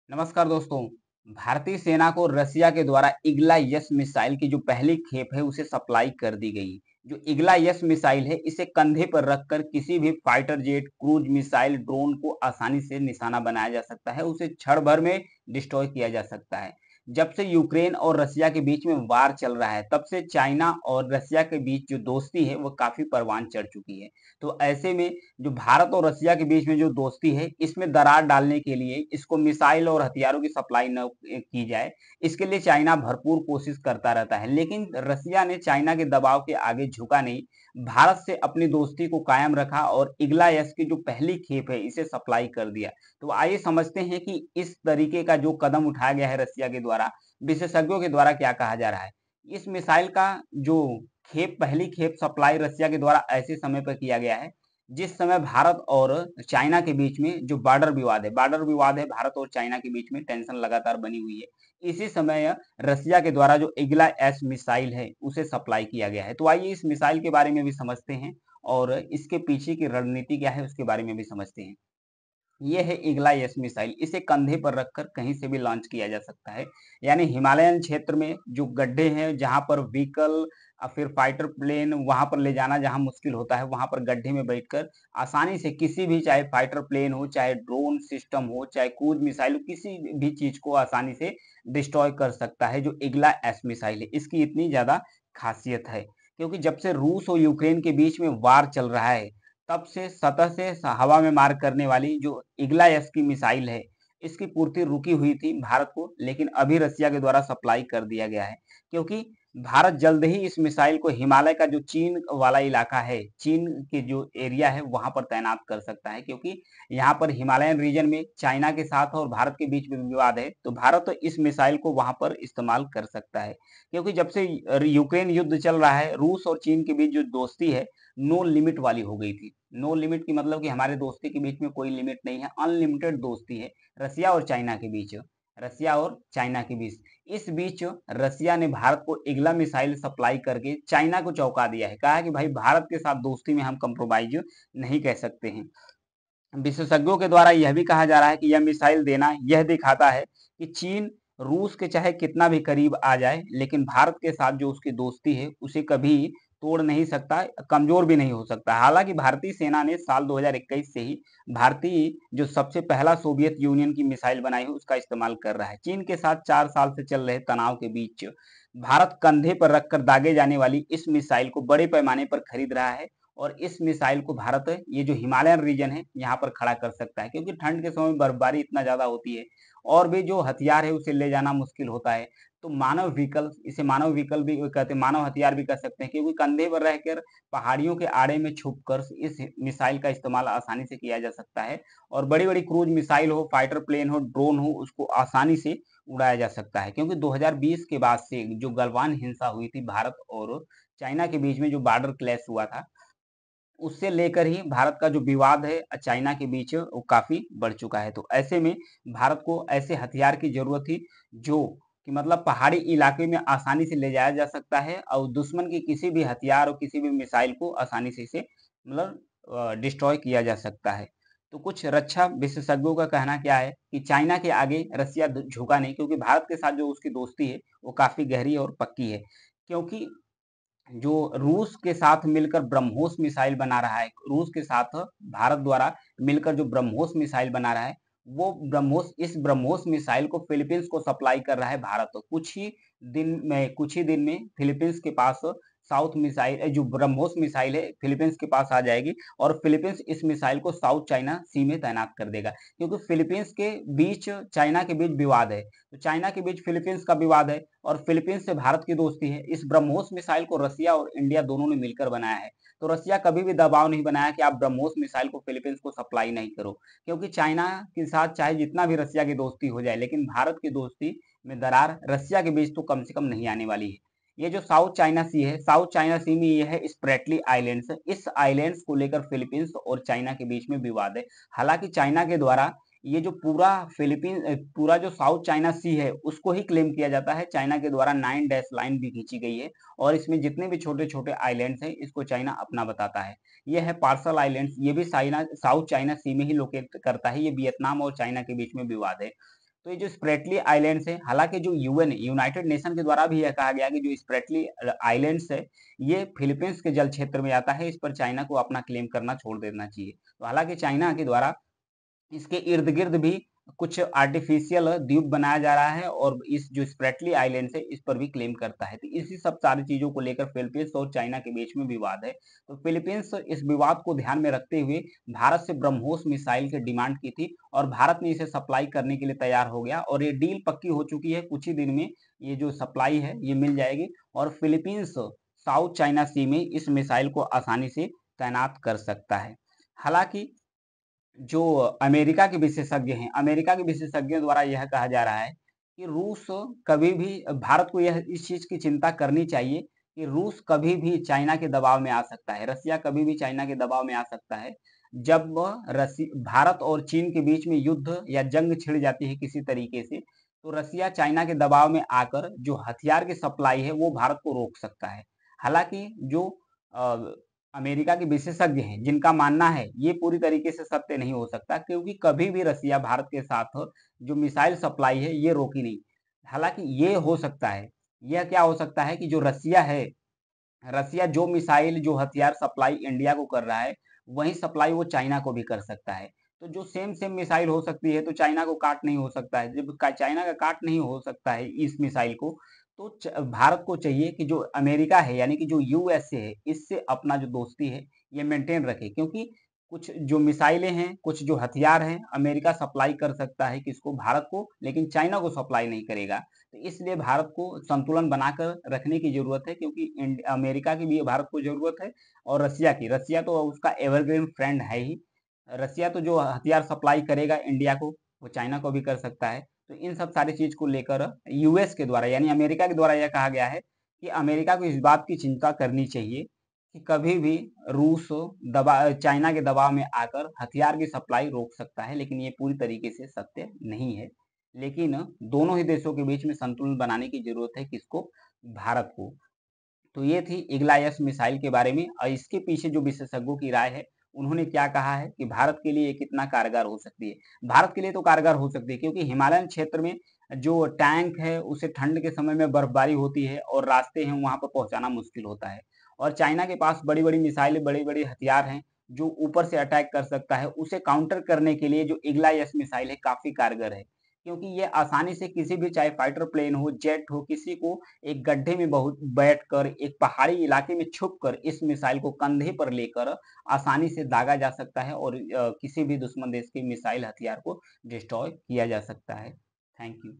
नमस्कार दोस्तों। भारतीय सेना को रसिया के द्वारा इग्ला यस मिसाइल की जो पहली खेप है उसे सप्लाई कर दी गई। जो इग्ला यस मिसाइल है इसे कंधे पर रखकर किसी भी fighter jet, cruise missile, drone को आसानी से निशाना बनाया जा सकता है, उसे क्षण भर में डिस्ट्रॉय किया जा सकता है। जब से यूक्रेन और रसिया के बीच में वार चल रहा है तब से चाइना और रसिया के बीच जो दोस्ती है वो काफी परवान चढ़ चुकी है। तो ऐसे में जो भारत और रसिया के बीच में जो दोस्ती है, इसमें दरार डालने के लिए इसको मिसाइल और हथियारों की सप्लाई न की जाए, इसके लिए चाइना भरपूर कोशिश करता रहता है। लेकिन रसिया ने चाइना के दबाव के आगे झुका नहीं, भारत से अपनी दोस्ती को कायम रखा और इग्ला यस की जो पहली खेप है, इसे सप्लाई कर दिया। तो आइए समझते हैं कि इस तरीके का जो कदम उठाया गया है रसिया के द्वारा, विशेषज्ञों के द्वारा क्या कहा जा रहा है। इस मिसाइल का जो पहली खेप सप्लाई रसिया के द्वारा ऐसे समय पर किया गया है जिस समय भारत और चाइना के बीच में जो बॉर्डर विवाद है भारत और चाइना के बीच में टेंशन लगातार बनी हुई है। इसी समय रसिया के द्वारा जो इग्ला एस मिसाइल है उसे सप्लाई किया गया है। तो आइए इस मिसाइल के बारे में भी समझते हैं और इसके पीछे की रणनीति क्या है उसके बारे में भी समझते हैं। ये है इग्ला यस मिसाइल, इसे कंधे पर रखकर कहीं से भी लॉन्च किया जा सकता है। यानी हिमालयन क्षेत्र में जो गड्ढे हैं जहां पर व्हीकल फिर फाइटर प्लेन वहां पर ले जाना जहां मुश्किल होता है, वहां पर गड्ढे में बैठकर आसानी से किसी भी, चाहे फाइटर प्लेन हो, चाहे ड्रोन सिस्टम हो, चाहे क्रूज मिसाइल हो, किसी भी चीज को आसानी से डिस्ट्रॉय कर सकता है जो इग्ला एस मिसाइल है। इसकी इतनी ज्यादा खासियत है क्योंकि जब से रूस और यूक्रेन के बीच में वार चल रहा है तब से सतह से हवा में मार करने वाली जो इग्ला एस की मिसाइल है, इसकी पूर्ति रुकी हुई थी भारत को, लेकिन अभी रसिया के द्वारा सप्लाई कर दिया गया है क्योंकि भारत जल्द ही इस मिसाइल को हिमालय का जो चीन वाला इलाका है, चीन के जो एरिया है वहां पर तैनात कर सकता है क्योंकि यहाँ पर हिमालयन रीजन में चाइना के साथ और भारत के बीच में विवाद है। तो भारत तो इस मिसाइल को वहां पर इस्तेमाल कर सकता है क्योंकि जब से यूक्रेन युद्ध चल रहा है, रूस और चीन के बीच जो दोस्ती है नो लिमिट वाली हो गई थी। नो लिमिट की मतलब कि हमारे दोस्ती के बीच में कोई लिमिट नहीं है, अनलिमिटेड दोस्ती है रसिया और चाइना के बीच। रसिया और चाइना के बीच इस बीच रसिया ने भारत को इग्ला मिसाइल सप्लाई करके चाइना को चौंका दिया है। कहा है कि भाई भारत के साथ दोस्ती में हम कंप्रोमाइज नहीं कह सकते हैं। विशेषज्ञों के द्वारा यह भी कहा जा रहा है कि यह मिसाइल देना यह दिखाता है कि चीन रूस के चाहे कितना भी करीब आ जाए लेकिन भारत के साथ जो उसकी दोस्ती है उसे कभी तोड़ नहीं सकता, कमजोर भी नहीं हो सकता। हालांकि भारतीय सेना ने साल 2021 से ही भारतीय जो सबसे पहला सोवियत यूनियन की मिसाइल बनाई है उसका इस्तेमाल कर रहा है। चीन के साथ 4 साल से चल रहे तनाव के बीच भारत कंधे पर रखकर दागे जाने वाली इस मिसाइल को बड़े पैमाने पर खरीद रहा है और इस मिसाइल को भारत ये जो हिमालयन रीजन है यहाँ पर खड़ा कर सकता है क्योंकि ठंड के समय बर्फबारी इतना ज्यादा होती है और भी जो हथियार है उसे ले जाना मुश्किल होता है। तो मानव व्हीकल, इसे मानव व्हीकल भी कहते हैं, मानव हथियार भी कह सकते हैं क्योंकि कंधे पर रहकर पहाड़ियों के आड़े में छुपकर इस मिसाइल का इस्तेमाल आसानी से किया जा सकता है और बड़ी बड़ी क्रूज मिसाइल हो, फाइटर प्लेन हो, ड्रोन हो, उसको आसानी से उड़ाया जा सकता है क्योंकि 2020 के बाद से जो गलवान हिंसा हुई थी भारत और चाइना के बीच में, जो बॉर्डर क्लैश हुआ था, उससे लेकर ही भारत का जो विवाद है चाइना के बीच वो काफी बढ़ चुका है। तो ऐसे में भारत को ऐसे हथियार की जरूरत थी जो कि मतलब पहाड़ी इलाके में आसानी से ले जाया जा सकता है और दुश्मन की किसी भी हथियार और किसी भी मिसाइल को आसानी से इसे मतलब डिस्ट्रॉय किया जा सकता है। तो कुछ रक्षा विशेषज्ञों का कहना क्या है कि चाइना के आगे रसिया झुका नहीं क्योंकि भारत के साथ जो उसकी दोस्ती है वो काफी गहरी और पक्की है। क्योंकि जो रूस के साथ मिलकर ब्रह्मोस मिसाइल बना रहा है, रूस के साथ भारत द्वारा मिलकर जो ब्रह्मोस मिसाइल बना रहा है, वो ब्रह्मोस मिसाइल को फिलीपींस को सप्लाई कर रहा है भारत। तो कुछ ही दिन में फिलीपींस के पास साउथ मिसाइल जो ब्रह्मोस मिसाइल है फिलीपींस के पास आ जाएगी और फिलीपींस इस मिसाइल को साउथ चाइना सी में तैनात कर देगा क्योंकि फिलीपींस के बीच चाइना के बीच विवाद है। तो चाइना के बीच फिलीपींस का विवाद है और फिलीपींस से भारत की दोस्ती है। इस ब्रह्मोस मिसाइल को रसिया और इंडिया दोनों ने मिलकर बनाया है। तो रसिया कभी भी दबाव नहीं बनाया कि आप ब्रह्मोस मिसाइल को फिलीपींस को सप्लाई नहीं करो क्योंकि चाइना के साथ चाहे जितना भी रसिया की दोस्ती हो जाए लेकिन भारत की दोस्ती में दरार रसिया के बीच तो कम से कम नहीं आने वाली है। ये जो साउथ चाइना सी है, साउथ चाइना सी में ये है स्प्रेटली आइलैंड्स। इस आइलैंड्स को लेकर फिलीपींस और चाइना के बीच में विवाद है। हालांकि चाइना के द्वारा ये जो पूरा जो साउथ चाइना सी है उसको ही क्लेम किया जाता है। चाइना के द्वारा 9 डैश लाइन भी खींची गई है और इसमें जितने भी छोटे छोटे आइलैंड्स हैं इसको चाइना अपना बताता है। ये है पार्सल आइलैंड्स, ये भी साउथ चाइना सी में ही लोकेट करता है। ये वियतनाम और चाइना के बीच में विवाद है। तो ये जो स्प्रेटली आइलैंड्स है, हालांकि जो यूएन यूनाइटेड नेशन के द्वारा भी यह कहा गया कि जो स्प्रेटली आइलैंड्स है ये फिलीपींस के जल क्षेत्र में आता है, इस पर चाइना को अपना क्लेम करना छोड़ देना चाहिए। तो हालांकि चाइना के द्वारा इसके इर्द गिर्द भी कुछ आर्टिफिशियल द्वीप बनाया जा रहा है और इस जो स्प्रेटली आइलैंड है इस पर भी क्लेम करता है। तो इसी सब सारी चीजों को लेकर फिलीपींस और चाइना के बीच में विवाद है। तो फिलीपींस इस विवाद को ध्यान में रखते हुए भारत से ब्रह्मोस मिसाइल की डिमांड की थी और भारत ने इसे सप्लाई करने के लिए तैयार हो गया और ये डील पक्की हो चुकी है। कुछ ही दिन में ये जो सप्लाई है ये मिल जाएगी और फिलीपींस साउथ चाइना सी में इस मिसाइल को आसानी से तैनात कर सकता है। हालांकि जो अमेरिका के विशेषज्ञ हैं, अमेरिका के विशेषज्ञों द्वारा यह कहा जा रहा है कि रूस कभी भी भारत को यह इस चीज की चिंता करनी चाहिए कि रूस कभी भी चाइना के दबाव में आ सकता है, रसिया कभी भी चाइना के दबाव में आ सकता है। जब भारत और चीन के बीच में युद्ध या जंग छिड़ जाती है किसी तरीके से, तो रसिया चाइना के दबाव में आकर जो हथियार की सप्लाई है वो भारत को रोक सकता है। हालांकि जो अमेरिका के विशेषज्ञ हैं जिनका मानना है ये पूरी तरीके से सत्य नहीं हो सकता, क्योंकि कभी भी रसिया भारत के साथ जो मिसाइल सप्लाई है ये रोकी नहीं। हालांकि ये हो सकता है, यह क्या हो सकता है कि जो रसिया है, रसिया जो मिसाइल जो हथियार सप्लाई इंडिया को कर रहा है वही सप्लाई वो चाइना को भी कर सकता है। तो जो सेम सेम मिसाइल हो सकती है तो चाइना को काट नहीं हो सकता है। जब चाइना का काट नहीं हो सकता है इस मिसाइल को, तो भारत को चाहिए कि जो अमेरिका है यानी कि जो यूएसए है इससे अपना जो दोस्ती है ये मेंटेन रखे, क्योंकि कुछ जो मिसाइलें हैं, कुछ जो हथियार हैं अमेरिका सप्लाई कर सकता है किसको, भारत को, लेकिन चाइना को सप्लाई नहीं करेगा। तो इसलिए भारत को संतुलन बनाकर रखने की जरूरत है, क्योंकि अमेरिका की भी भारत को जरूरत है और रसिया तो उसका एवरग्रीन फ्रेंड है ही। रसिया तो जो हथियार सप्लाई करेगा इंडिया को वो चाइना को भी कर सकता है। तो इन सब सारी चीज को लेकर यूएस के द्वारा यानी अमेरिका के द्वारा यह कहा गया है कि अमेरिका को इस बात की चिंता करनी चाहिए कि कभी भी रूस चाइना के दबाव में आकर हथियार की सप्लाई रोक सकता है, लेकिन ये पूरी तरीके से सत्य नहीं है। लेकिन दोनों ही देशों के बीच में संतुलन बनाने की जरूरत है किसको, भारत को। तो ये थी इग्लायस मिसाइल के बारे में और इसके पीछे जो विशेषज्ञों की राय है उन्होंने क्या कहा है कि भारत के लिए कितना कारगर हो सकती है। भारत के लिए तो कारगर हो सकती है, क्योंकि हिमालयन क्षेत्र में जो टैंक है उसे ठंड के समय में बर्फबारी होती है और रास्ते हैं वहां पर पहुंचाना मुश्किल होता है। और चाइना के पास बड़ी बड़ी मिसाइलें, बड़ी बड़ी हथियार हैं जो ऊपर से अटैक कर सकता है। उसे काउंटर करने के लिए जो इग्लायस मिसाइल है काफी कारगर है, क्योंकि ये आसानी से किसी भी, चाहे फाइटर प्लेन हो, जेट हो, किसी को एक गड्ढे में बहुत बैठकर, एक पहाड़ी इलाके में छुपकर इस मिसाइल को कंधे पर लेकर आसानी से दागा जा सकता है और किसी भी दुश्मन देश के मिसाइल हथियार को डिस्ट्रॉय किया जा सकता है। Thank you.